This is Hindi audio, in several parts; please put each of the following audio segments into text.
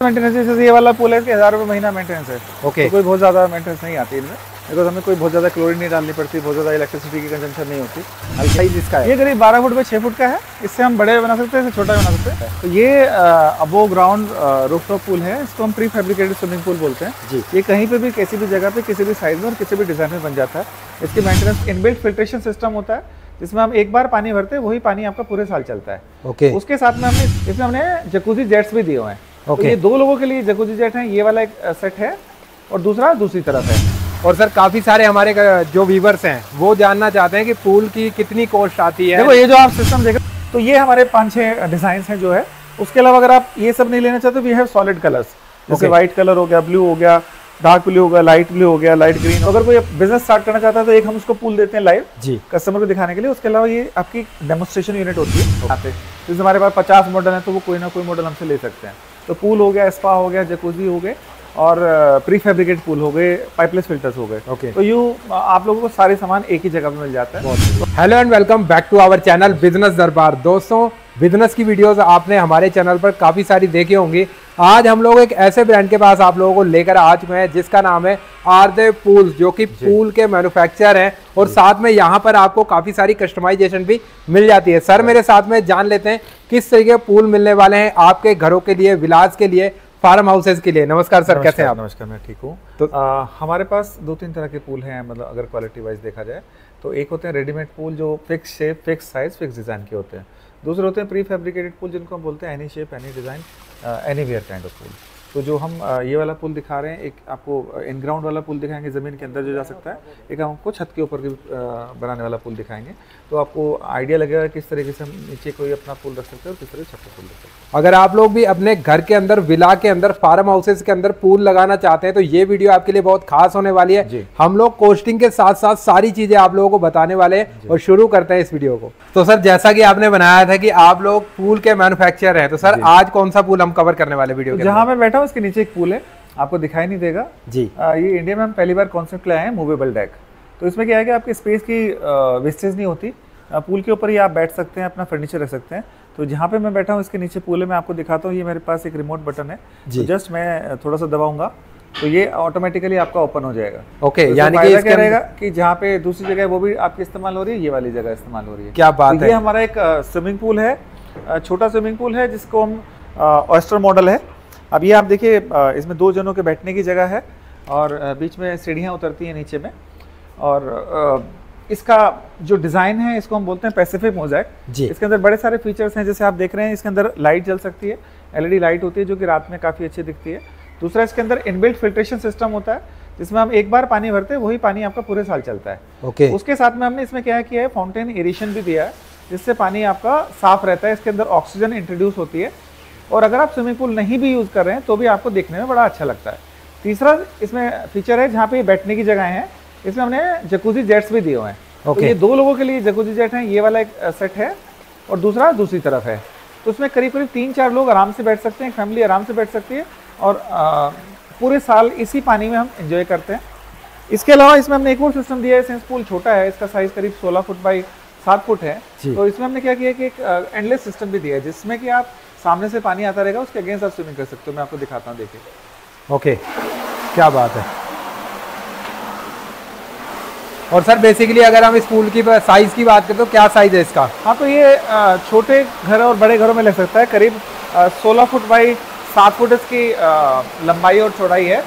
मेंटेनेंस जैसे ये वाला पूल है, इसके 1000 रुपये महीना मेंटेनेंस है। ओके, तो कोई बहुत ज़्यादा मेंटेनेंस नहीं आती इनमें, बिकॉज हमें कोई बहुत ज़्यादा क्लोरीन नहीं डालनी पड़ती, बहुत ज़्यादा इलेक्ट्रिसिटी की कंजम्पशन नहीं होती। साइज इसका है, ये करीब 12 फुट बाई 6 फुट का है। इससे हम बड़े बना सकते हैं, इससे छोटा बना सकते हैं। तो ये अबोव ग्राउंड रूफटॉप पूल है, इसको हम प्री फैब्रिकेटेड स्विमिंग पूल बोलते हैं जी। ये कहीं पे भी किसी भी जगह पे किसी भी साइज में और किसी भी डिज़ाइन में बन जाता है। इसकी मेंटेनेंस इनबिल्ट फिल्ट्रेशन सिस्टम होता है, जिसमें हम एक बार पानी भरते हैं, वही पानी आपका पूरे साल चलता है। ओके, उसके साथ में हमने जकूजी जेट्स भी दिए हुए हैं। तो ये 2 लोगों के लिए जकूजी जेट है, ये वाला एक सेट है और दूसरा दूसरी तरफ है। और सर काफी सारे हमारे जो व्यूवर्स हैं वो जानना चाहते हैं कि पूल की कितनी कॉस्ट आती है। देखो ये जो आप सिस्टम देख रहे हैं, तो ये हमारे 5-6 डिजाइन हैं जो है। उसके अलावा अगर आप ये सब नहीं लेना चाहते, वी हैव सॉलिड कलर्स, जैसे व्हाइट कलर हो गया, ब्लू हो गया, डार्क ब्लू हो गया, लाइट ब्लू हो गया, लाइट ग्रीन। अगर कोई बिजनेस स्टार्ट करना चाहता है तो एक हम उसको पूल देते हैं लाइव जी, कस्टमर को दिखाने के लिए। उसके अलावा ये आपकी डेमोन्स्ट्रेशन यूनिट होती है यहाँ पे। जैसे हमारे पास 50 मॉडल है तो वो कोई ना कोई मॉडल हमसे ले सकते हैं। तो पूल हो गया, स्पा हो गया, जकूजी हो गए और प्री फैब्रिकेट पूल हो गए, पाइपलेस फिल्टर्स हो गए। ओके, तो आप लोगों को सारे सामान एक ही जगह पे मिल जाता है। Hello and welcome back to our channel business Darbar. दोस्तों, बिजनेस की वीडियोस आपने हमारे चैनल पर काफ़ी सारी देखी होंगी। आज हम लोग एक ऐसे ब्रांड के पास आप लोगों को लेकर आ चुके हैं जिसका नाम है आरजे पूल्स, जो कि पूल के मैन्युफैक्चरर हैं और साथ में यहाँ पर आपको काफ़ी सारी कस्टमाइजेशन भी मिल जाती है। सर मेरे साथ में जान लेते हैं किस तरीके के पूल मिलने वाले हैं आपके घरों के लिए, विलास के लिए, फार्म हाउसेज के लिए। नमस्कार सर, कैसे हैं आप? नमस्कार, मैं ठीक हूँ। तो हमारे पास 2-3 तरह के पूल हैं, मतलब अगर क्वालिटी वाइज देखा जाए तो एक होते हैं रेडीमेड पूल जो fix shape, fix size, fix design के होते हैं। दूसरे होते हैं प्री फैब्रिकेटेड पूल जिनको हम बोलते हैं any shape, any design, anywhere kind of pool. तो जो हम ये वाला पुल दिखा रहे हैं, एक आपको इन ग्राउंड वाला पुल दिखाएंगे, ज़मीन के अंदर जो जा सकता है। एक हमको छत के ऊपर बनाने वाला पुल दिखाएंगे, तो आपको आइडिया लगेगा किस तरीके से हम नीचे कोई अपना पुल रख सकते हैं और किस तरह छत पर पुल रख सकते हैं। अगर आप लोग भी अपने घर के अंदर, विला के अंदर, फार्म हाउसेज के अंदर पूल लगाना चाहते हैं तो ये वीडियो आपके लिए बहुत खास होने वाली है। हम लोग कोस्टिंग के साथ साथ सारी चीजें आप लोगों को बताने वाले हैं और शुरू करते हैं इस वीडियो को। तो सर, जैसा कि आपने बनाया था कि आप लोग पूल के मैन्युफैक्चरर हैं, तो सर आज कौन सा पूल हम कवर करने वाले वीडियो? जहां मैं बैठा हूँ इसके नीचे एक पूल है, आपको दिखाई नहीं देगा जी। ये इंडिया में हम पहली बार कॉन्सेप्ट लाए हैं, मूवेबल डेक। तो इसमें क्या है कि आपकी स्पेस की वेस्टेज नहीं होती, पूल के ऊपर ही आप बैठ सकते हैं, अपना फर्नीचर रख सकते हैं। तो जहाँ पे मैं बैठा हूँ इसके नीचे पूल है, मैं आपको दिखाता हूँ। ये मेरे पास एक रिमोट बटन है, तो जस्ट मैं थोड़ा सा दबाऊंगा तो ये ऑटोमेटिकली आपका ओपन हो जाएगा। ओके, तो यानी कि क्या रहेगा कि जहाँ पे दूसरी जगह वो भी आपकी इस्तेमाल हो रही है, ये वाली जगह इस्तेमाल हो रही है। क्या बात है। ये हमारा एक स्विमिंग पूल है, छोटा स्विमिंग पूल है जिसको हम ऑयस्टर मॉडल है। अब ये आप देखिए, इसमें 2 जनों के बैठने की जगह है और बीच में सीढ़ियाँ उतरती हैं नीचे में। और इसका जो डिज़ाइन है इसको हम बोलते हैं पैसिफिक मोज़ैक जी। इसके अंदर बड़े सारे फीचर्स हैं, जैसे आप देख रहे हैं इसके अंदर लाइट जल सकती है, LED लाइट होती है जो कि रात में काफ़ी अच्छी दिखती है। दूसरा, इसके अंदर इनबिल्ट फिल्ट्रेशन सिस्टम होता है, जिसमें हम एक बार पानी भरते हैं, वही पानी आपका पूरे साल चलता है। ओके, उसके साथ में हमने इसमें क्या किया है, फाउंटेन एरिएशन भी दिया है, जिससे पानी आपका साफ रहता है। इसके अंदर ऑक्सीजन इंट्रोड्यूस होती है और अगर आप स्विमिंग पूल नहीं भी यूज़ कर रहे हैं तो भी आपको देखने में बड़ा अच्छा लगता है। तीसरा इसमें फीचर है, जहाँ पे बैठने की जगह है, इसमें हमने जकूजी जेट्स भी दिए हुए हैं। तो ये 2 लोगों के लिए जकूजी जेट हैं, ये वाला एक सेट है और दूसरा दूसरी तरफ है। तो उसमें करीब 3-4 लोग आराम से बैठ सकते हैं, फैमिली आराम से बैठ सकती है और पूरे साल इसी पानी में हम एंजॉय करते हैं। इसके अलावा इसमें हमने एक और सिस्टम दिया है, सिंस पूल छोटा है, इसका साइज करीब 16 फुट बाई 7 फुट है, तो इसमें हमने क्या किया कि एक एंडलेस सिस्टम भी दिया है, जिसमें कि आप सामने से पानी आता रहेगा, उसके अगेंस्ट आप स्विमिंग कर सकते हो। मैं आपको दिखाता हूँ, देखिए। ओके, क्या बात है। और सर बेसिकली अगर हम इस पूल की साइज की बात करें तो क्या साइज है इसका? हाँ, तो ये छोटे घर और बड़े घरों में लग सकता है। करीब 16 फुट बाई 7 फुट इसकी लंबाई और चौड़ाई है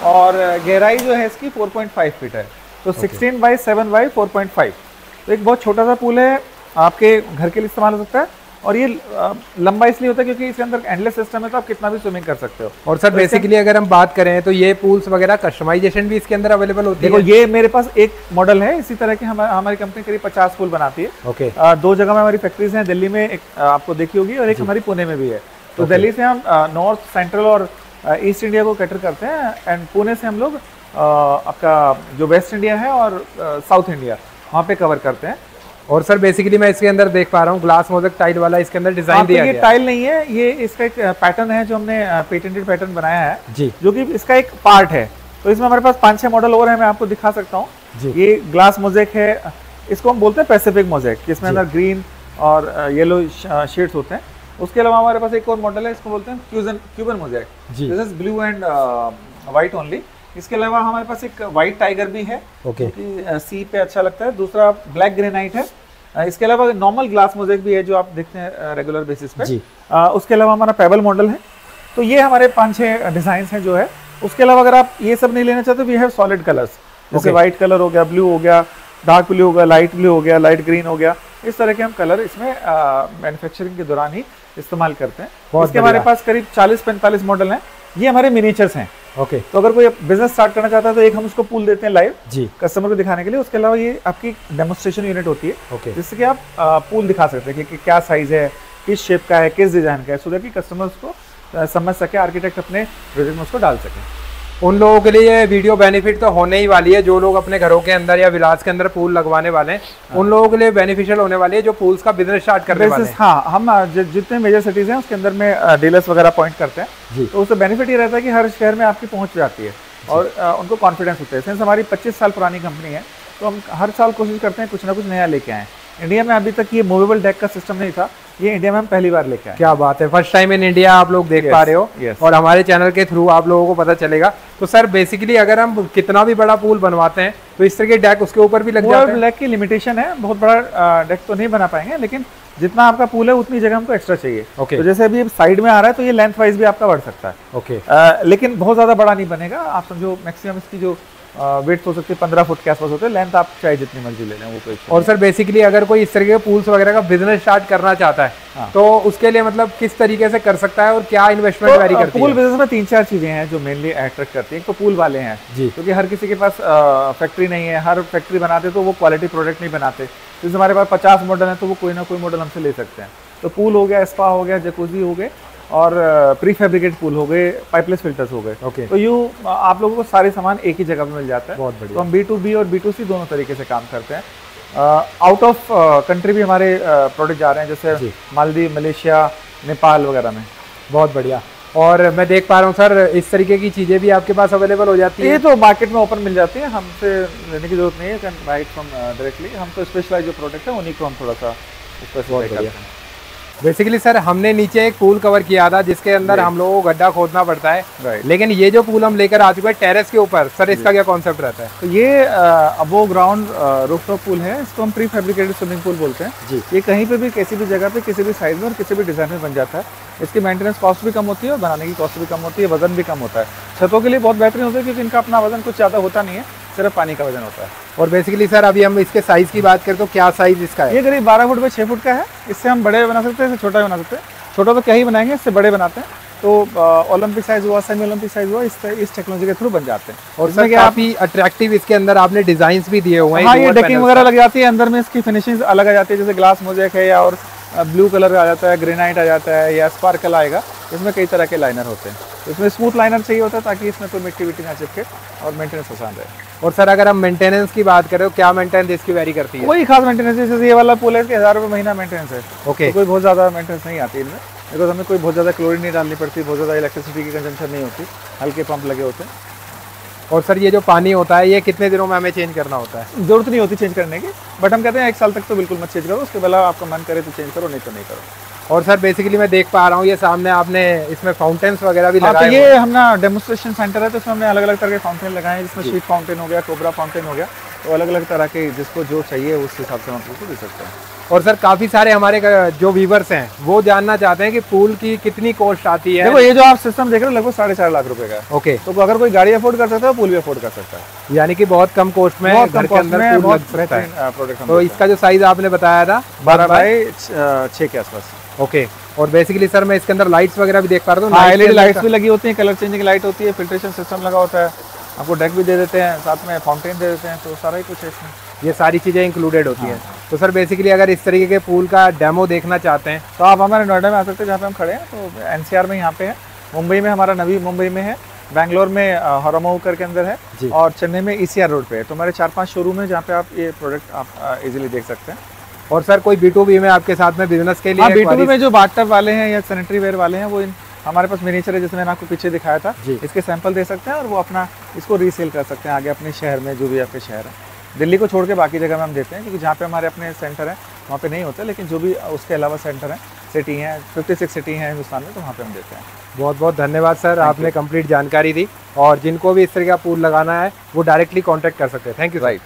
और गहराई जो है इसकी 4.5 फीट है। तो 16 बाई 7 बाई 4.5, तो एक बहुत छोटा सा पूल है, आपके घर के लिए इस्तेमाल हो सकता है। और ये लंबा इसलिए होता है क्योंकि इसके अंदर एंडलेस सिस्टम है, तो आप कितना भी स्विमिंग कर सकते हो। और सर बेसिकली अगर हम बात करें तो ये पूल्स वगैरह कस्टमाइजेशन भी इसके अंदर अवेलेबल होती है। देखो, ये मेरे पास एक मॉडल है इसी तरह की, हमारी कंपनी करीब 50 पूल बनाती है। ओके, 2 जगह में हमारी फैक्ट्रीज हैं, दिल्ली में एक आपको देखी होगी और एक हमारी पुणे में भी है। तो दिल्ली से हम नॉर्थ, सेंट्रल और ईस्ट इंडिया को कैटर करते हैं एंड पुणे से हम लोग आपका जो वेस्ट इंडिया है और साउथ इंडिया, वहाँ पे कवर करते हैं। और सर बेसिकली मैं इसके अंदर देख पा रहा हूँ ग्लास मोज़ेक टाइल वाला इसके अंदर डिजाइन दिया गया है। ये टाइल नहीं है, ये इसका एक पैटर्न है जो हमने पेटेंटेड पैटर्न बनाया है जी, जो कि इसका एक पार्ट है। तो इसमें हमारे पास 5-6 मॉडल और है, मैं आपको दिखा सकता हूँ। ये ग्लास मोज़ेक है, इसको हम बोलते हैं पैसिफिक मोज़ेक, जिसमें अंदर ग्रीन और येलो शेड्स होते हैं। उसके अलावा हमारे पास एक और मॉडल है, इसको बोलते हैं Cuban mosaic, this is blue and white only. इसके अलावा हमारे पास एक वाइट टाइगर भी है, क्योंकि सी पे अच्छा लगता है। दूसरा ब्लैक ग्रेनाइट है। इसके अलावा नॉर्मल ग्लास मोज़ेक भी है जो आप देखते हैं रेगुलर बेसिस पे। उसके अलावा हमारा पेबल मॉडल है। तो ये हमारे 5-6 डिजाइन हैं जो है। उसके अलावा अगर आप ये सब नहीं लेना चाहते तो वी हैव सॉलिड कलर्स, जैसे व्हाइट कलर हो गया, ब्लू हो गया, डार्क ब्लू हो गया, लाइट ब्लू हो गया, लाइट ग्रीन हो गया। इस तरह के हम कलर इसमें मैन्युफैक्चरिंग के दौरान ही इस्तेमाल करते हैं। इसके हमारे पास करीब 40-45 मॉडल हैं। ये हमारे मिनिएचर्स हैं। तो अगर कोई बिजनेस स्टार्ट करना चाहता है तो एक हम उसको पूल देते हैं लाइव कस्टमर को दिखाने के लिए। उसके अलावा ये आपकी डेमोन्स्ट्रेशन यूनिट होती है, जिससे कि आप पूल दिखा सकते हैं कि क्या साइज है, किस शेप का है, किस डिजाइन का है, सो दैट कि कस्टमर्स को समझ सके, आर्किटेक्ट अपने प्रोजेक्ट में उसको डाल सके। उन लोगों के लिए ये वीडियो बेनिफिट तो होने ही वाली है जो लोग अपने घरों के अंदर या विलास के अंदर पूल लगवाने वाले हैं। उन लोगों के लिए बेनिफिशियल होने वाली है जो पूल्स का बिजनेस स्टार्ट करने वाले हैं। हाँ, हम जितने मेजर सिटीज हैं उसके अंदर में डीलर्स वगैरह अपॉइंट करते हैं, तो उससे बेनिफिट ये रहता है कि हर शहर में आपकी पहुंच जाती है और उनको कॉन्फिडेंस होता है। सिंस हमारी 25 साल पुरानी कंपनी है, तो हम हर साल कोशिश करते हैं कुछ ना कुछ नया लेके आएँ। इंडिया में अभी तक ये मूवेबल डेक का सिस्टम नहीं था, ये इंडिया में हम पहली बार लेके आए। क्या बात है, फर्स्ट टाइम इन इंडिया आप लोग देख पा रहे हो और हमारे चैनल के थ्रू आप लोगों को पता चलेगा। तो सर बेसिकली अगर हम कितना भी बड़ा पूल बनवाते हैं तो इस तरह के डेक उसके ऊपर भी लग जाते हैं। डेक की लिमिटेशन है, बहुत बड़ा डेक तो नहीं बना पाएंगे, लेकिन जितना आपका पूल है उतनी जगह हमको एक्स्ट्रा चाहिए। तो जैसे अभी साइड में आ रहा है तो ये लेंथ वाइज भी आपका बढ़ सकता है। लेकिन बहुत ज्यादा बड़ा नहीं बनेगा। आप समझो मैक्सिमम इसकी जो वेट हो सकती है 15 फुट के आसपास होते हैं। लेंथ आप चाहे जितनी मर्जी ले लें, वो कोई। और सर बेसिकली अगर कोई इस तरीके के पूल्स वगैरह का बिजनेस स्टार्ट करना चाहता है तो उसके लिए मतलब किस तरीके से कर सकता है और क्या इन्वेस्टमेंट वेरी करती है? पूल बिजनेस में 3-4 चीजें हैं जो मेनली अट्रैक्ट करती हैं। एक तो पूल वाले हैं, क्योंकि हर किसी के पास फैक्ट्री नहीं है। हर फैक्ट्री बनाते तो वो क्वालिटी प्रोडक्ट नहीं बनाते। जैसे हमारे पास 50 मॉडल है तो वो कोई ना कोई मॉडल हमसे ले सकते हैं। तो पूल हो गया, स्पा हो गया, जकूजी हो गए और प्री फैब्रिकेट पूल हो गए, पाइपलेस फिल्टर्स हो गए। तो यूँ आप लोगों को सारे सामान एक ही जगह पे मिल जाता है। बहुत बढ़िया। तो हम B2B और B2C दोनों तरीके से काम करते हैं। आउट ऑफ कंट्री भी हमारे प्रोडक्ट जा रहे हैं, जैसे मालदीव, मलेशिया, नेपाल वगैरह में। बहुत बढ़िया। और मैं देख पा रहा हूँ सर इस तरीके की चीज़ें भी आपके पास अवेलेबल हो जाती है। ये तो मार्केट में ओपन मिल जाती है, हमसे लेने की जरूरत नहीं है, can buy it from directly. हम तो स्पेशलाइज जो प्रोडक्ट है उन्हीं को हम थोड़ा सा स्पेसिफाई करते हैं। बेसिकली सर हमने नीचे एक पूल कवर किया था जिसके अंदर हम लोगों को गड्ढा खोदना पड़ता है, लेकिन ये जो पूल हम लेकर आ चुके हैं टेरेस के ऊपर, सर इसका क्या कॉन्सेप्ट रहता है? तो ये अबोव ग्राउंड रूफटॉप पूल है, इसको हम प्री फैब्रिकेटेड स्विमिंग पूल बोलते हैं। ये कहीं पे भी किसी भी जगह पे किसी भी साइज में और किसी भी डिजाइन में बन जाता है। इसकी मेंटेनेंस कॉस्ट भी कम होती है और बनाने की कॉस्ट भी कम होती है, वजन भी कम होता है। छतों के लिए बहुत बेहतरीन होता है क्योंकि इनका अपना वजन कुछ ज़्यादा होता नहीं है, सिर्फ पानी का वजन होता है। और बेसिकली सर अभी हम इसके साइज की बात करें तो क्या साइज इसका है? ये करीब 12 फुट बाई 6 फुट का है। इससे हम बड़े बना सकते हैं, इससे छोटा भी बना सकते हैं। छोटा तो क्या ही बनाएंगे, इससे बड़े बनाते हैं। तो ओलंपिक साइज हुआ, सेमी ओलंपिक साइज हुआ, इस टेक्नोलॉजी के थ्रू बन जाते हैं। और सर काफी अट्रैक्टिव इसके अंदर आपने डिजाइन भी दिए हुए हैं। हाँ, ये डेकिंग वगैरह लग जाती है, अंदर में इसकी फिनिशिंग अलग आ जाती है। जैसे ग्लास मोज़ेक है या और ब्लू कलर आ जाता है, ग्रेनाइट आ जाता है या स्पार्कल आएगा। इसमें कई तरह के लाइनर होते हैं। इसमें स्मूथ लाइनर चाहिए होता है ताकि इसमें कोई मिट्टी विट्टी ना चिपके और मेंटेनेंस आसान रहे। और सर अगर हम मेंटेनेंस की बात करें तो क्या मेंटेनेंस इसकी वेरी करती है? कोई खास मेंटेनेंस, जैसे ये वाला पूल है इसके 1000 रुपये महीना मेंटेनेंस है। तो कोई बहुत ज़्यादा मेंटेनेंस नहीं आती इनमें, बिकॉज हमें कोई बहुत ज़्यादा क्लोरीन नहीं डालनी पड़ती, बहुत ज़्यादा इलेक्ट्रिसिटी की कंजम्पशन नहीं होती, हल्के पंप लगे होते हैं। और सर ये जो पानी होता है ये कितने दिनों में हमें चेंज करना होता है? जरूरत नहीं होती चेंज करने की, बट हम कहते हैं 1 साल तक तो बिल्कुल मत चेंज करो, उसके बाद आपका मन करे तो चेंज करो, नहीं तो नहीं करो। और सर बेसिकली मैं देख पा रहा हूँ ये सामने आपने इसमें फाउंटेन्स वगैरह भी लगाए। तो ये हमारा डेमोन्स्ट्रेशन सेंटर है, तो इसमें हमने अलग अलग तरह के फाउंटेन लगाए हैं, जिसमें शीट फाउंटेन हो गया, कोबरा फाउंटेन हो गया। तो अलग अलग तरह के जिसको जो चाहिए उस हिसाब से हम उसको दे सकते हैं। और सर काफी सारे हमारे जो व्यूवर्स हैं वो जानना चाहते हैं कि पूल की कितनी कॉस्ट आती है। देखो ये जो आप सिस्टम देख रहे हो लगभग 4.5 लाख रुपए का है। ओके, तो अगर कोई गाड़ी अफोर्ड कर सकता है पूल भी अफोर्ड कर सकता है, यानी कि बहुत कम कॉस्ट में घर के अंदर पूल लग सकता है। तो इसका जो साइज आपने बताया था 12 बाई 6 के आसपास। ओके, और बेसिकली सर मैं इसके अंदर लाइट्स वगैरह भी देख पा रहा हूँ। एलईडी लाइट्स भी लगी होती है, कलर चेंजिंग लाइट होती है, फिल्ट्रेशन सिस्टम लगा होता है, आपको डेक भी दे देते हैं, साथ में फाउंटेन दे देते हैं, तो सारा ही कुछ है इसमें। ये सारी चीज़ें इंक्लूडेड होती हैं। तो सर बेसिकली अगर इस तरीके के पूल का डेमो देखना चाहते हैं तो आप हमारे नोएडा में आ सकते हैं, जहाँ पे हम खड़े हैं। तो एनसीआर में यहाँ पे है, मुंबई में हमारा नवी मुंबई में है, बैंगलोर में हरमऊ करके अंदर है, और चेन्नई में ईसीआर रोड पे है। तो हमारे 4-5 शोरूम है जहाँ पे आप ये प्रोडक्ट आप इजीली देख सकते हैं। और सर कोई B2B में आपके साथ में बिजनेस के लिए? हाँ, B2B में जो बाथटब वाले हैं या सैनिटरी वेयर वाले हैं वो हमारे पास मिनिएचर है, जैसे मैंने आपको पीछे दिखाया था, इसके सैंपल दे सकते हैं और वो अपना इसको रीसेल कर सकते हैं आगे अपने शहर में, जो भी आपके शहर है। दिल्ली को छोड़ के बाकी जगह में हम देते हैं, क्योंकि जहाँ पे हमारे अपने सेंटर हैं वहाँ पे नहीं होते, लेकिन जो भी उसके अलावा सेंटर हैं सिटी हैं, 56 सिटी हैं हिंदुस्तान में, तो वहाँ पे हम देते हैं। बहुत बहुत धन्यवाद सर, आपने कंप्लीट जानकारी दी। और जिनको भी इस तरह का पूल लगाना है वो डायरेक्टली कांटेक्ट कर सकते हैं। Thank you. राइट।